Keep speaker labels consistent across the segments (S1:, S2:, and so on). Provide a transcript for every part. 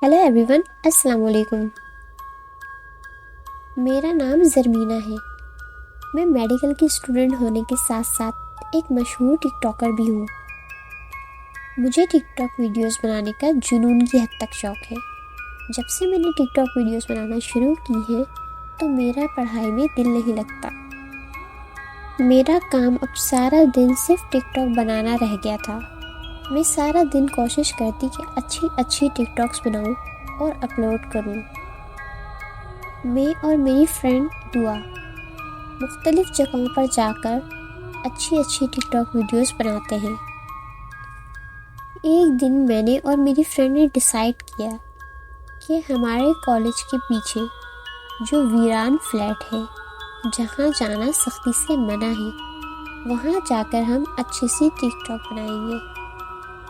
S1: Hello every one, السلام علیکم۔ میرا نام زرمینہ ہے۔ میں میڈیکل کی اسٹوڈنٹ ہونے کے ساتھ ساتھ ایک مشہور ٹک ٹاکر بھی ہوں۔ مجھے ٹک ٹاک ویڈیوز بنانے کا جنون کی حد تک شوق ہے۔ جب سے میں نے ٹک ٹاک ویڈیوز بنانا شروع کی ہے تو میرا پڑھائی میں دل نہیں لگتا۔ میرا کام اب سارا دن صرف ٹک ٹاک بنانا رہ گیا تھا۔ میں سارا دن کوشش کرتی کہ اچھی ٹک ٹاکس بناؤں اور اپلوڈ کروں۔ میں اور میری فرینڈ دعا مختلف جگہوں پر جا کر اچھی ٹک ٹاک ویڈیوز بناتے ہیں۔ ایک دن میں نے اور میری فرینڈ نے ڈیسائیڈ کیا کہ ہمارے کالج کے پیچھے جو ویران فلیٹ ہے، جہاں جانا سختی سے منع ہے، وہاں جا کر ہم اچھی سی ٹک ٹاک بنائیں گے،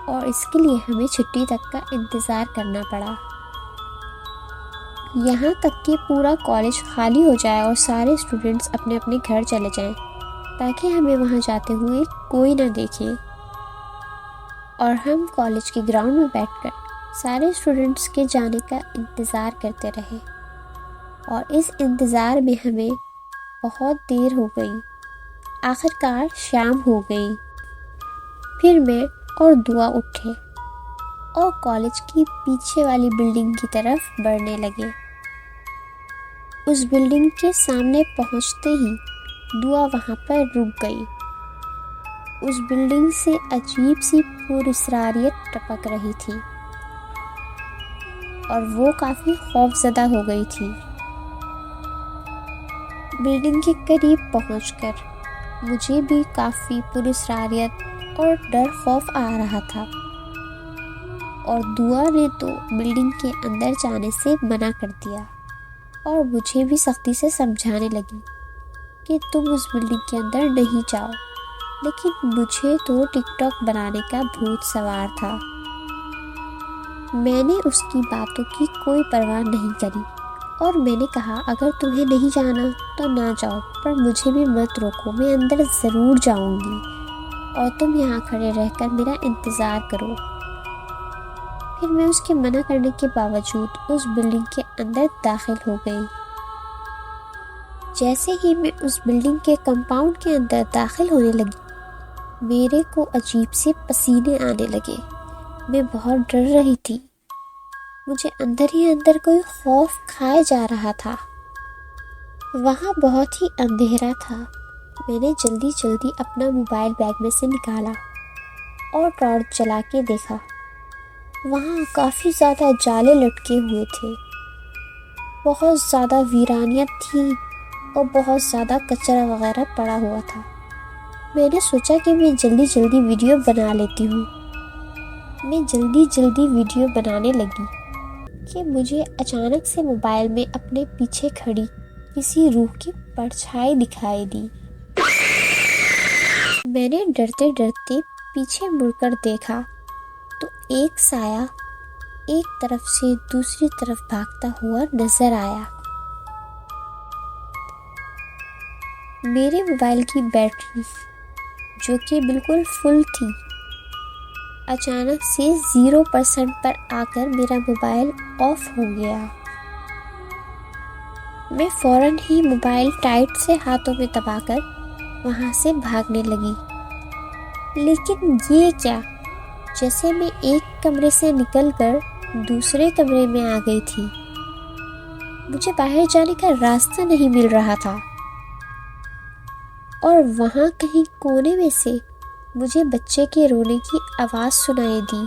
S1: اور اس کے لیے ہمیں چھٹی تک کا انتظار کرنا پڑا، یہاں تک کہ پورا کالج خالی ہو جائے اور سارے اسٹوڈنٹس اپنے اپنے گھر چلے جائیں تاکہ ہمیں وہاں جاتے ہوئے کوئی نہ دیکھے، اور ہم کالج کے گراؤنڈ میں بیٹھ کر سارے اسٹوڈنٹس کے جانے کا انتظار کرتے رہے، اور اس انتظار میں ہمیں بہت دیر ہو گئی۔ آخرکار شام ہو گئی۔ پھر میں اور دعا اٹھے اور کالج کی پیچھے والی بلڈنگ کی طرف بڑھنے لگے۔ اس بلڈنگ کے سامنے پہنچتے ہی دعا وہاں پر رک گئی۔ اس بلڈنگ سے عجیب سی پراسراریت ٹپک رہی تھی اور وہ کافی خوفزدہ ہو گئی تھی۔ بلڈنگ کے قریب پہنچ کر مجھے بھی کافی پراسراریت اور ڈر خوف آ رہا تھا، اور دعا نے تو بلڈنگ کے اندر جانے سے منع کر دیا اور مجھے بھی سختی سے سمجھانے لگی کہ تم اس بلڈنگ کے اندر نہیں جاؤ، لیکن مجھے تو ٹک ٹاک بنانے کا بھوت سوار تھا۔ میں نے اس کی باتوں کی کوئی پرواہ نہیں کری اور میں نے کہا، اگر تمہیں نہیں جانا تو نہ جاؤ، پر مجھے بھی مت روکو، میں اندر ضرور جاؤں گی اور تم یہاں کھڑے رہ کر میرا انتظار کرو۔ پھر میں اس کے منع کرنے کے باوجود اس بلڈنگ کے اندر داخل ہو گئی۔ جیسے ہی میں اس بلڈنگ کے کمپاؤنڈ کے اندر داخل ہونے لگی، میرے کو عجیب سے پسینے آنے لگے۔ میں بہت ڈر رہی تھی، مجھے اندر ہی اندر کوئی خوف کھائے جا رہا تھا۔ وہاں بہت ہی اندھیرا تھا۔ میں نے جلدی اپنا موبائل بیگ میں سے نکالا اور ٹارچ جلا کے دیکھا۔ وہاں کافی زیادہ جالے لٹکے ہوئے تھے، بہت زیادہ ویرانیت تھی اور بہت زیادہ کچرا وغیرہ پڑا ہوا تھا۔ میں نے سوچا کہ میں جلدی ویڈیو بنا لیتی ہوں۔ میں جلدی ویڈیو بنانے لگی کہ مجھے اچانک سے موبائل میں اپنے پیچھے کھڑی کسی روح کی پرچھائی دکھائی دی۔ میں نے ڈرتے پیچھے مڑ کر دیکھا تو ایک سایہ ایک طرف سے دوسری طرف بھاگتا ہوا نظر آیا۔ میرے موبائل کی بیٹری، جو کہ بالکل فل تھی، اچانک سے 0% پر آ کر میرا موبائل آف ہو گیا۔ میں فوراً ہی موبائل ٹائٹ سے ہاتھوں میں دبا کر وہاں سے بھاگنے لگی، لیکن یہ کیا، جیسے میں ایک کمرے سے نکل کر دوسرے کمرے میں آ گئی تھی۔ مجھے باہر جانے کا راستہ نہیں مل رہا تھا، اور وہاں کہیں کونے میں سے مجھے بچے کے رونے کی آواز سنائی دی۔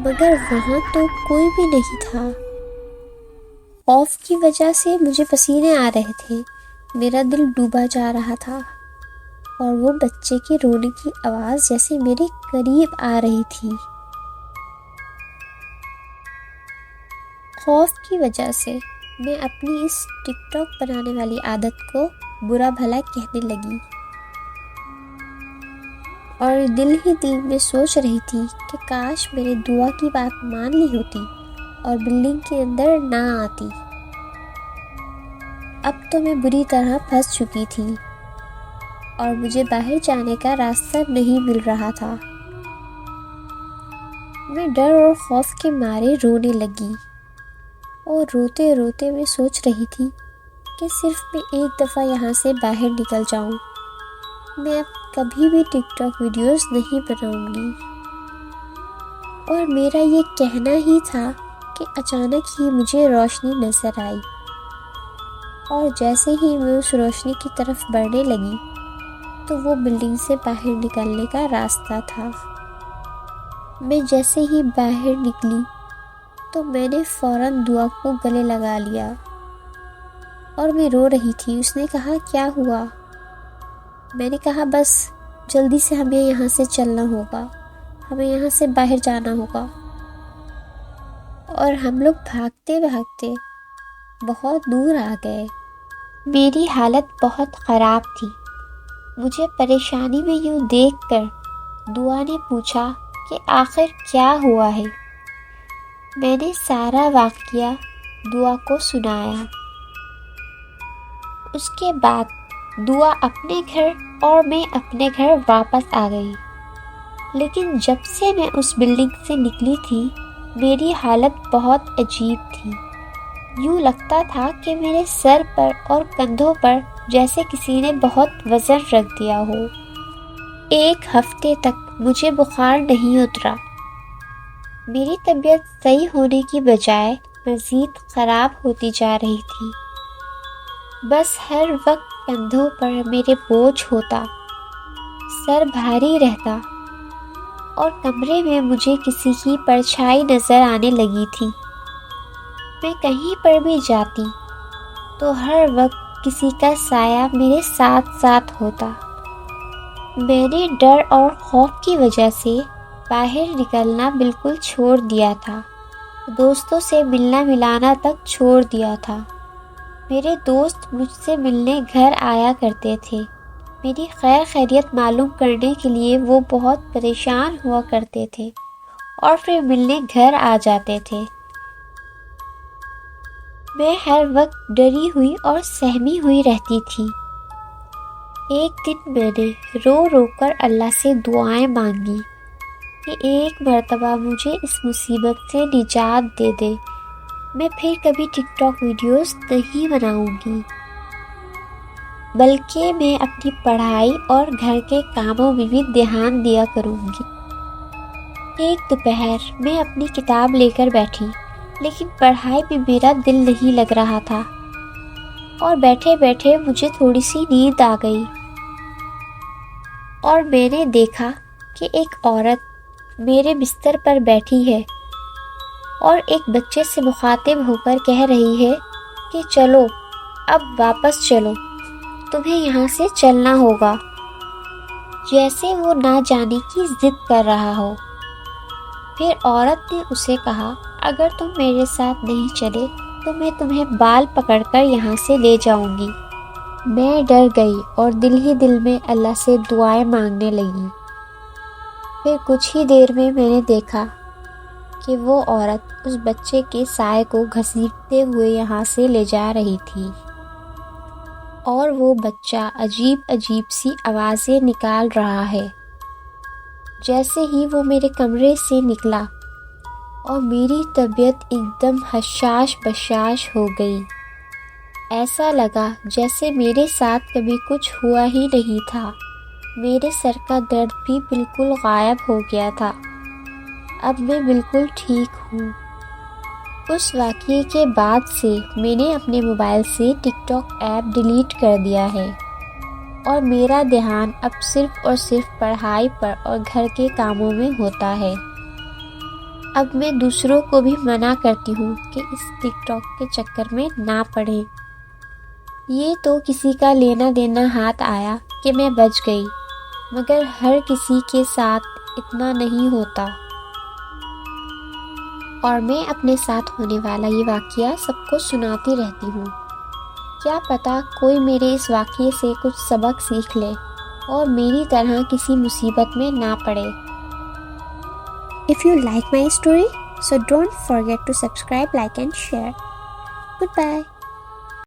S1: مگر وہاں تو کوئی بھی نہیں تھا۔ خوف کی وجہ سے مجھے پسینے آ رہے تھے، میرا دل ڈوبا جا رہا تھا، اور وہ بچے کے رونے کی آواز جیسے میرے قریب آ رہی تھی۔ خوف کی وجہ سے میں اپنی اس ٹک ٹاک بنانے والی عادت کو برا بھلا کہنے لگی، اور دل ہی دل میں سوچ رہی تھی کہ کاش میں نے دعا کی بات مان لی ہوتی اور بلڈنگ کے اندر نہ آتی۔ اب تو میں بری طرح پھنس چکی تھی اور مجھے باہر جانے کا راستہ نہیں مل رہا تھا۔ میں ڈر اور خوف کے مارے رونے لگی اور روتے روتے میں سوچ رہی تھی کہ صرف میں ایک دفعہ یہاں سے باہر نکل جاؤں، میں اب کبھی بھی ٹک ٹاک ویڈیوز نہیں بناؤں گی۔ اور میرا یہ کہنا ہی تھا کہ اچانک ہی مجھے روشنی نظر آئی، اور جیسے ہی میں اس روشنی کی طرف بڑھنے لگی تو وہ بلڈنگ سے باہر نکلنے کا راستہ تھا۔ میں جیسے ہی باہر نکلی تو میں نے فوراً دعا کو گلے لگا لیا اور میں رو رہی تھی۔ اس نے کہا کیا ہوا؟ میں نے کہا بس جلدی سے ہمیں یہاں سے چلنا ہوگا، ہمیں یہاں سے باہر جانا ہوگا۔ اور ہم لوگ بھاگتے بھاگتے بہت دور آ گئے۔ میری حالت بہت خراب تھی۔ مجھے پریشانی میں یوں دیکھ کر دعا نے پوچھا کہ آخر کیا ہوا ہے۔ میں نے سارا واقعہ دعا کو سنایا۔ اس کے بعد دعا اپنے گھر اور میں اپنے گھر واپس آ گئی، لیکن جب سے میں اس بلڈنگ سے نکلی تھی میری حالت بہت عجیب تھی۔ یوں لگتا تھا کہ میرے سر پر اور کندھوں پر جیسے کسی نے بہت وزن رکھ دیا ہو۔ ایک ہفتے تک مجھے بخار نہیں اترا۔ میری طبیعت صحیح ہونے کی بجائے مزید خراب ہوتی جا رہی تھی۔ بس ہر وقت کندھوں پر میرے بوجھ ہوتا، سر بھاری رہتا اور کمرے میں مجھے کسی کی پرچھائی نظر آنے لگی تھی۔ میں کہیں پر بھی جاتی تو ہر وقت کسی کا سایہ میرے ساتھ ساتھ ہوتا۔ میں نے ڈر اور خوف کی وجہ سے باہر نکلنا بالکل چھوڑ دیا تھا، دوستوں سے ملنا ملانا تک چھوڑ دیا تھا۔ میرے دوست مجھ سے ملنے گھر آیا کرتے تھے، میری خیر خیریت معلوم کرنے کے لیے وہ بہت پریشان ہوا کرتے تھے اور پھر ملنے گھر آ جاتے تھے۔ میں ہر وقت ڈری ہوئی اور سہمی ہوئی رہتی تھی۔ ایک دن میں نے رو رو کر اللہ سے دعائیں مانگی کہ ایک مرتبہ مجھے اس مصیبت سے نجات دے دے، میں پھر کبھی ٹک ٹاک ویڈیوز نہیں بناؤں گی، بلکہ میں اپنی پڑھائی اور گھر کے کاموں میں بھی دھیان دیا کروں گی۔ ایک دوپہر میں اپنی کتاب لے کر بیٹھی، لیکن پڑھائی میں میرا دل نہیں لگ رہا تھا اور بیٹھے بیٹھے مجھے تھوڑی سی نیند آ گئی، اور میں نے دیکھا کہ ایک عورت میرے بستر پر بیٹھی ہے اور ایک بچے سے مخاطب ہو کر کہہ رہی ہے کہ چلو اب واپس چلو، تمہیں یہاں سے چلنا ہوگا، جیسے وہ نہ جانے کی ضد کر رہا ہو۔ پھر عورت نے اسے کہا اگر تم میرے ساتھ نہیں چلے تو میں تمہیں بال پکڑ کر یہاں سے لے جاؤں گی۔ میں ڈر گئی اور دل ہی دل میں اللہ سے دعائیں مانگنے لگی۔ پھر کچھ ہی دیر میں نے دیکھا کہ وہ عورت اس بچے کے سائے کو گھسیٹتے ہوئے یہاں سے لے جا رہی تھی، اور وہ بچہ عجیب عجیب سی آوازیں نکال رہا ہے۔ جیسے ہی وہ میرے کمرے سے نکلا اور میری طبیعت ایک دم حشاش بشاش ہو گئی، ایسا لگا جیسے میرے ساتھ کبھی کچھ ہوا ہی نہیں تھا۔ میرے سر کا درد بھی بالکل غائب ہو گیا تھا، اب میں بالکل ٹھیک ہوں۔ اس واقعے کے بعد سے میں نے اپنے موبائل سے ٹک ٹاک ایپ ڈیلیٹ کر دیا ہے، اور میرا دھیان اب صرف اور صرف پڑھائی پر اور گھر کے کاموں میں ہوتا ہے۔ اب میں دوسروں کو بھی منع کرتی ہوں کہ اس ٹک ٹاک کے چکر میں نہ پڑیں۔ یہ تو کسی کا لینا دینا ہاتھ آیا کہ میں بچ گئی، مگر ہر کسی کے ساتھ اتنا نہیں ہوتا، اور میں اپنے ساتھ ہونے والا یہ واقعہ سب کو سناتی رہتی ہوں۔ کیا پتہ کوئی میرے اس واقعے سے کچھ سبق سیکھ لے اور میری طرح کسی مصیبت میں نہ پڑے۔ If you like my story, so don't forget to subscribe, like and share. Goodbye.